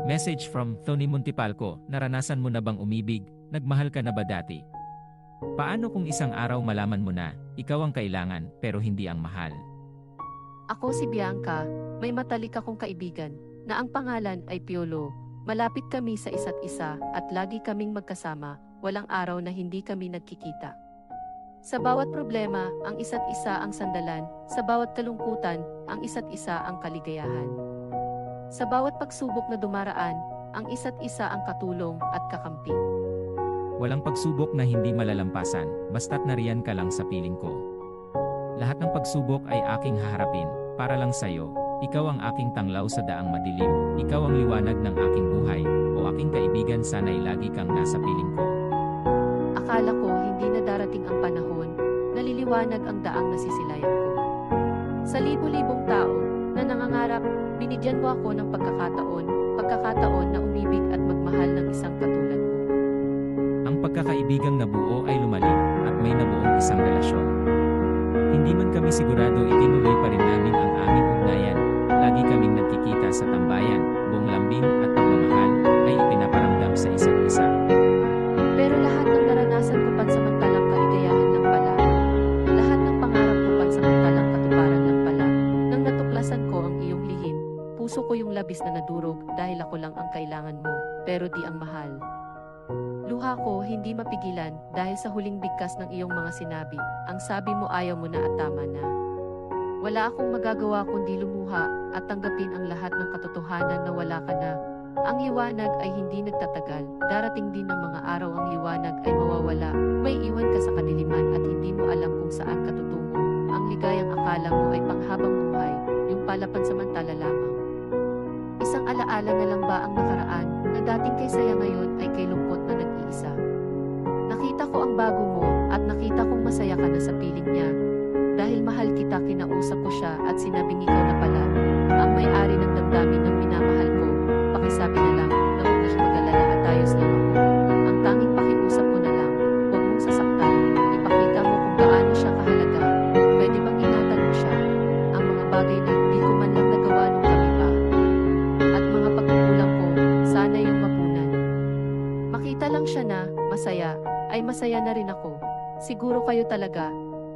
Message from Tony Montipalco, naranasan mo na bang umibig, nagmahal ka na ba dati? Paano kung isang araw malaman mo na, ikaw ang kailangan pero hindi ang mahal? Ako si Bianca, may matalik akong kaibigan, na ang pangalan ay Piolo. Malapit kami sa isa't isa at lagi kaming magkasama, walang araw na hindi kami nagkikita. Sa bawat problema, ang isa't isa ang sandalan, sa bawat kalungkutan, ang isa't isa ang kaligayahan. Sa bawat pagsubok na dumaraan, ang isa't isa ang katulong at kakampi. Walang pagsubok na hindi malalampasan, basta't nariyan ka lang sa piling ko. Lahat ng pagsubok ay aking haharapin, para lang sa'yo. Ikaw ang aking tanglaw sa daang madilim, ikaw ang liwanag ng aking buhay, o aking kaibigan sana'y lagi kang nasa piling ko. Akala ko hindi na darating ang panahon, naliliwanag ang daang nasisilayan ko. Sa libo-libong tao na nangangarap, binigyan mo ako ng pagkakataon na umibig at magmahal ng isang katulad mo. Ang pagkakaibigang nabuo ay lumalim, at may nabuong isang relasyon. Hindi man kami sigurado, itinuloy pa rin namin ang aming ugnayan. Lagi kaming nagkikita sa tambayan, buong lambing at pagmamahal ay ipinaparamdam sa isa't isa. Pero lahat ng naranasan ko pansamantalang kaligayahan lang pala. Lahat ng pangarap ko pansamantalang katuparan lang pala. Nang natuklasan ko ang iyong lihim, puso ko yung labis na nadurog dahil ako lang ang kailangan mo, pero di ang mahal. Luha ko hindi mapigilan dahil sa huling bigkas ng iyong mga sinabi, ang sabi mo ayaw mo na at tama na. Wala akong magagawa kundi lumuha at tanggapin ang lahat ng katotohanan na wala ka na. Ang liwanag ay hindi nagtatagal, darating din ng mga araw ang liwanag ay mawawala, may iwan ka sa kadiliman at hindi mo alam kung saan ka tutungo. Ang ligayang akala mo ay panghabang buhay, yung pala pansamantala lamang. Isang alaala na lang ba ang nakaraan, na dating kay saya ngayon ay kay lungkot na nag-iisa. Nakita ko ang bago mo, at nakita kong masaya ka na sa piling niya. Dahil mahal kita, kinausap ko siya at sinabing ikaw na pala, ang may-ari ng damdamin ng minamahal ko. Pakisabi na lang, na huwag niyang mag-alala at ayos lang ako. Ang tanging pakiusap ko na lang, huwag mong sasaktan, ipakita mo kung gaano siya kahalaga. Pwede bang ingatan mo siya? Ang mga bagay na hindi ko man lang nagawa nung kami pa. At mga pagkukulang ko, sana yung mapunan. Makita lang siya na, masaya, ay masaya na rin ako. Siguro kayo talaga,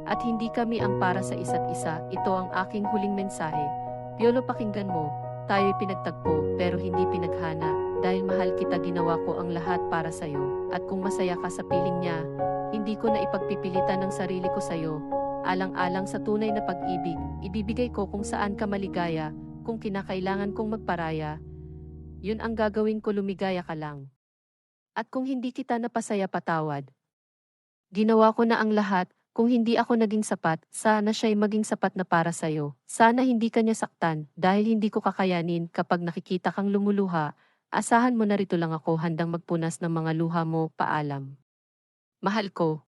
at hindi kami ang para sa isa't isa. Ito ang aking huling mensahe. Piolo, pakinggan mo, tayo'y pinagtagpo, pero hindi pinaghana. Dahil mahal kita, ginawa ko ang lahat para sa'yo. At kung masaya ka sa piling niya, hindi ko na ipagpipilitan ng sarili ko sa'yo. Alang-alang sa tunay na pag-ibig, ibibigay ko kung saan ka maligaya, kung kinakailangan kong magparaya. Yun ang gagawin ko, lumigaya ka lang. At kung hindi kita napasaya, patawad. Ginawa ko na ang lahat. Kung hindi ako naging sapat, sana siya'y maging sapat na para sa'yo. Sana hindi ka niya saktan, dahil hindi ko kakayanin kapag nakikita kang lumuluha. Asahan mo na rito lang ako, handang magpunas ng mga luha mo. Paalam. Mahal ko.